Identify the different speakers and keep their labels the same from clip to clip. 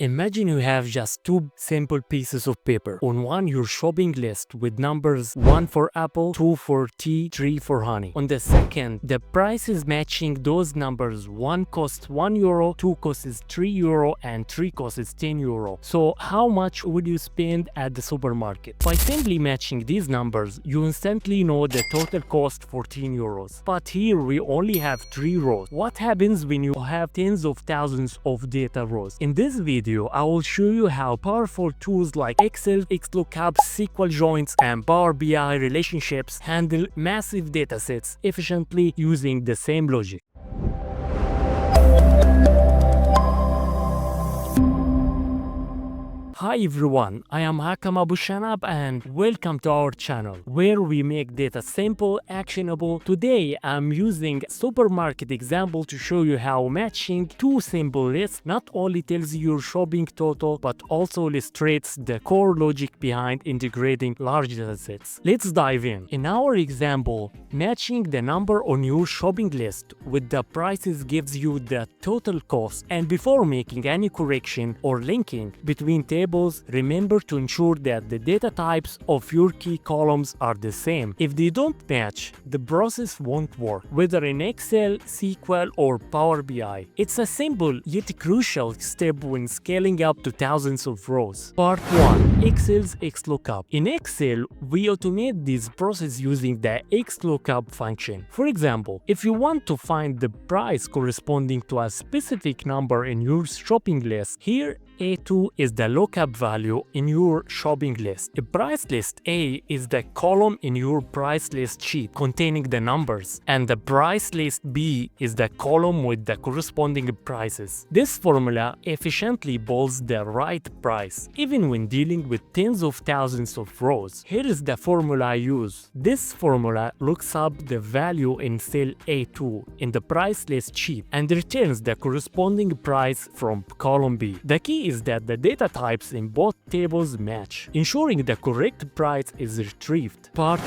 Speaker 1: Imagine you have just two simple pieces of paper. On one, your shopping list with numbers 1 for apple, 2 for tea, 3 for honey. On the second, the prices matching those numbers. 1 costs €1, 2 costs €3, and 3 costs €10. So how much would you spend at the supermarket? By simply matching these numbers, you instantly know the total cost for €10. But here we only have 3 rows. What happens when you have tens of thousands of data rows? In this video, I will show you how powerful tools like Excel, XLOOKUPs, SQL joins, and Power BI relationships handle massive datasets efficiently using the same logic. Hi everyone, I am Hakam Abu Shanab and welcome to our channel where we make data simple, actionable. Today I'm using a supermarket example to show you how matching two simple lists not only tells you your shopping total but also illustrates the core logic behind integrating large datasets. Let's dive in. In our example, matching the number on your shopping list with the prices gives you the total cost, and before making any correction or linking between tables, remember to ensure that the data types of your key columns are the same. If they don't match, the process won't work, whether in Excel, SQL, or Power BI. It's a simple yet crucial step when scaling up to thousands of rows. Part 1. Excel's XLOOKUP. In Excel, we automate this process using the XLOOKUP function. For example, if you want to find the price corresponding to a specific number in your shopping list, here A2 is the lookup value in your shopping list. A price list A is the column in your price list sheet containing the numbers, and the price list B is the column with the corresponding prices. This formula efficiently builds the right price, even when dealing with tens of thousands of rows. Here is the formula I use. This formula looks up the value in cell A2 in the price list sheet and returns the corresponding price from column B. The key is that the data types in both tables match, ensuring the correct price is retrieved. Part 2.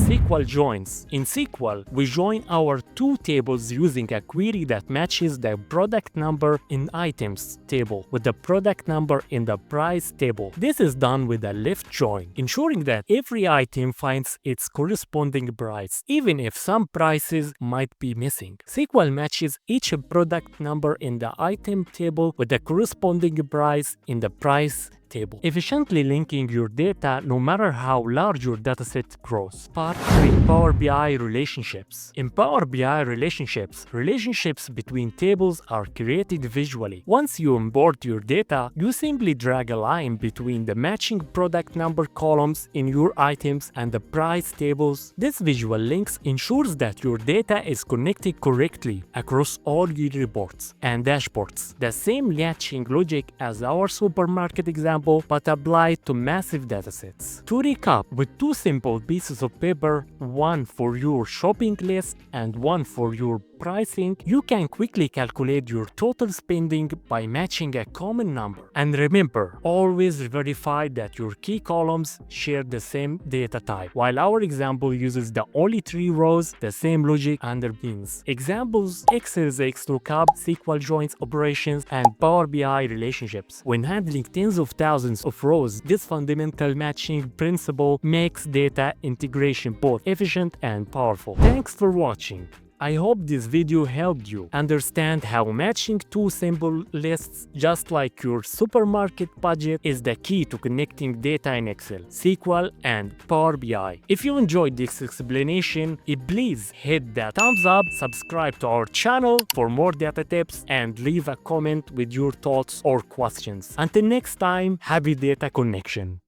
Speaker 1: SQL joins. In SQL, we join our two tables using a query that matches the product number in items table with the product number in the price table. This is done with a left join, ensuring that every item finds its corresponding price, even if some prices might be missing. SQL matches each product number in the item table with the corresponding price in the price table, efficiently linking your data no matter how large your dataset grows. Part 3. Power BI relationships. In Power BI relationships between tables are created visually. Once you import your data, you simply drag a line between the matching product number columns in your items and the price tables. This visual links ensures that your data is connected correctly across all your reports and dashboards. The same matching logic as our supermarket example, but applied to massive datasets. To recap, with two simple pieces of paper, one for your shopping list and one for your pricing, you can quickly calculate your total spending by matching a common number. And remember, always verify that your key columns share the same data type. While our example uses the only 3 rows, the same logic underpins. Examples: Excel's XLOOKUP, SQL joins operations, and Power BI relationships. When handling tens of thousands of rows, this fundamental matching principle makes data integration both efficient and powerful. Thanks for watching. I hope this video helped you understand how matching two simple lists, just like your supermarket budget, is the key to connecting data in Excel, SQL, and Power BI. If you enjoyed this explanation, please hit that thumbs up, subscribe to our channel for more data tips, and leave a comment with your thoughts or questions. Until next time, happy data connection.